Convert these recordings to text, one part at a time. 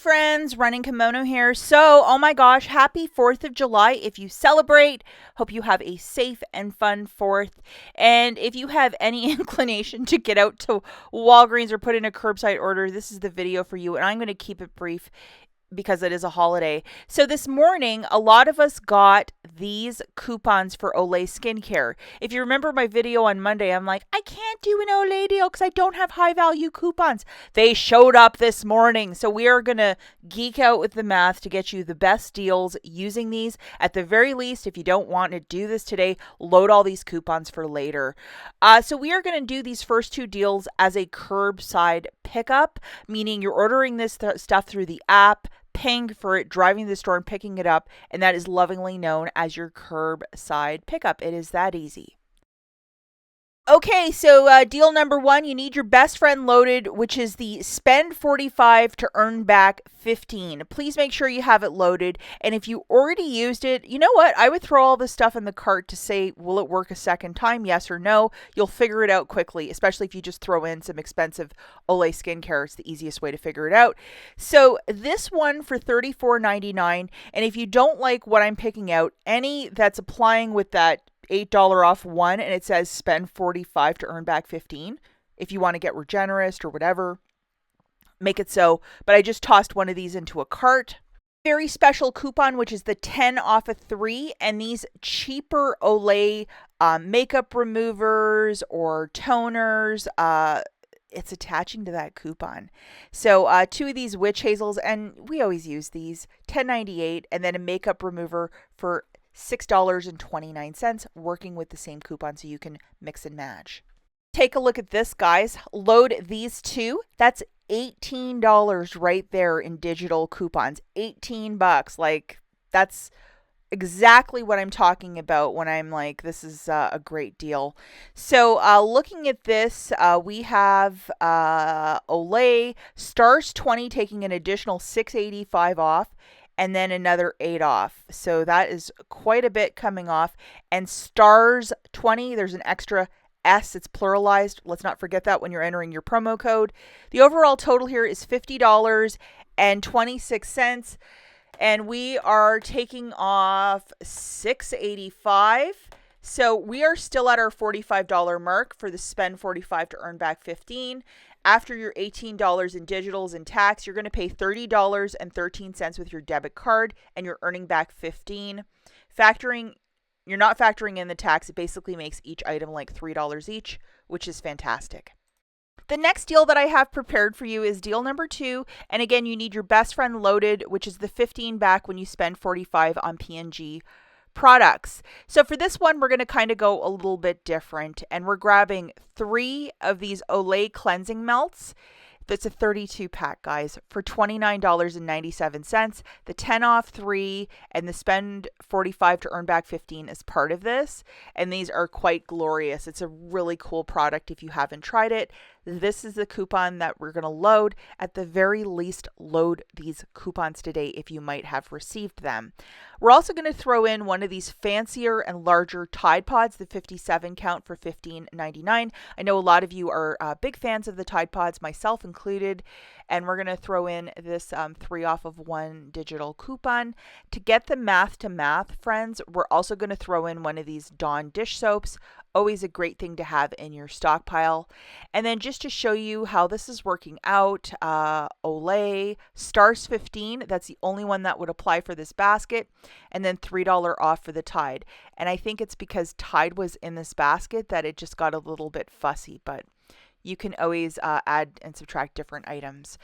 friends, Running Kimono here. So, oh my gosh, happy 4th of July if you celebrate. Hope you have a safe and fun 4th. And if you have any inclination to get out to Walgreens or put in a curbside order, this is the video for you. And I'm going to keep it brief because it is a holiday. So this morning, a lot of us got these coupons for OLAY skincare. If you remember my video on Monday, I'm like, I can't do an OLAY deal because I don't have high value coupons. They showed up this morning. So we are going to geek out with the math to get you the best deals using these. At the very least, if you don't want to do this today, load all these coupons for later. So we are going to do these first two deals as a curbside pickup, meaning you're ordering this stuff through the app, paying for it, driving to the store and picking it up, and that is lovingly known as your curbside pickup. It is that easy. Okay, so deal number one, you need your best friend loaded, which is the spend 45 to earn back 15. Please make sure you have it loaded. And if you already used it, you know what? I would throw all this stuff in the cart to say, will it work a second time? Yes or no. You'll figure it out quickly, especially if you just throw in some expensive OLAY skincare. It's the easiest way to figure it out. So this one for $34.99. And if you don't like what I'm picking out, any that's applying with that $8 off one, and it says spend 45 to earn back 15. If you want to get generous or whatever, make it so. But I just tossed one of these into a cart. Very special coupon, which is the 10 off of 3, and these cheaper OLAY makeup removers or toners, it's attaching to that coupon. So two of these witch hazels, and we always use these, $10.98, and then a makeup remover for $6.29, working with the same coupon so you can mix and match. Take a look at this, guys. Load these two. That's $18 right there in digital coupons. $18. Like, that's exactly what I'm talking about when I'm like, this is a great deal. So looking at this, we have OLAY Stars 20 taking an additional $6.85 off, and then another $8 off. So that is quite a bit coming off. And Stars 20, there's an extra S, it's pluralized. Let's not forget that when you're entering your promo code. The overall total here is $50.26. And we are taking off $6.85. So we are still at our $45 mark for the spend 45 to earn back 15. After your $18 in digitals and tax, you're going to pay $30.13 with your debit card, and you're earning back 15. You're not factoring in the tax. It basically makes each item like $3 each, which is fantastic. The next deal that I have prepared for you is deal number 2. And again, you need your best friend loaded, which is the 15 back when you spend 45 on P&G products. So for this one, we're going to kind of go a little bit different, and we're grabbing 3 of these OLAY cleansing melts. That's a 32 pack, guys, for $29.97. The 10 off 3 and the spend 45 to earn back 15 is part of this. And these are quite glorious. It's a really cool product if you haven't tried it. This is the coupon that we're going to load. At the very least, load these coupons today if you might have received them. We're also going to throw in one of these fancier and larger Tide Pods, the 57 count for $15.99. I know a lot of you are big fans of the Tide Pods, myself included, and we're going to throw in this 3 off of 1 digital coupon. To get the math to math, friends, we're also going to throw in one of these Dawn dish soaps. Always a great thing to have in your stockpile. And then just to show you how this is working out, OLAY Stars 15, that's the only one that would apply for this basket, and then $3 off for the Tide. And I think it's because Tide was in this basket that it just got a little bit fussy, but you can always add and subtract different items.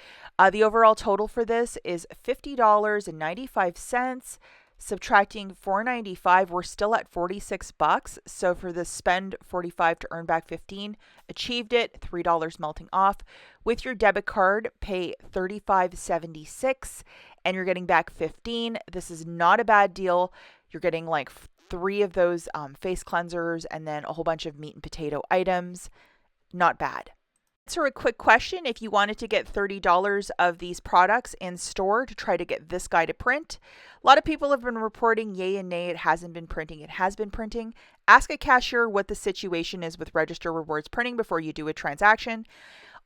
The overall total for this is $50.95. Subtracting $4.95, we're still at $46. So for the spend 45 to earn back 15, achieved it, $3 melting off. With your debit card, pay $35.76 and you're getting back 15. This is not a bad deal. You're getting like 3 of those face cleansers and then a whole bunch of meat and potato items. Not bad. Answer a quick question. If you wanted to get $30 of these products in store to try to get this guy to print, a lot of people have been reporting yay and nay, it hasn't been printing. It has been printing. Ask a cashier what the situation is with Register Rewards printing before you do a transaction.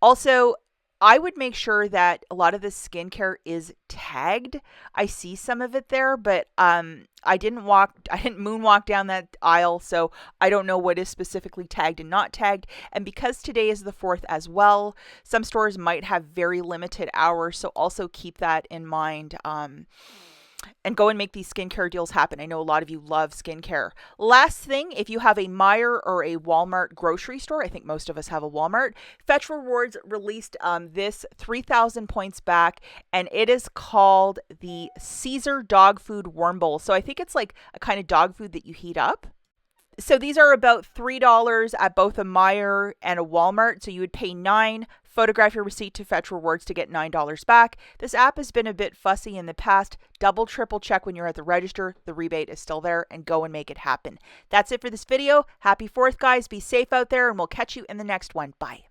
Also, I would make sure that a lot of this skincare is tagged. I see some of it there, but I didn't moonwalk down that aisle, so I don't know what is specifically tagged and not tagged. And because today is the 4th as well, some stores might have very limited hours, so also keep that in mind. And go and make these skincare deals happen. I know a lot of you love skincare. Last thing, if you have a Meijer or a Walmart grocery store, I think most of us have a Walmart, Fetch Rewards released this 3,000 points back, and it is called the Caesar Dog Food Warm Bowl. So I think it's like a kind of dog food that you heat up. So these are about $3 at both a Meijer and a Walmart. So you would pay $9, photograph your receipt to Fetch Rewards to get $9 back. This app has been a bit fussy in the past. Double, triple check when you're at the register. The rebate is still there, and go and make it happen. That's it for this video. Happy 4th, guys. Be safe out there, and we'll catch you in the next one. Bye.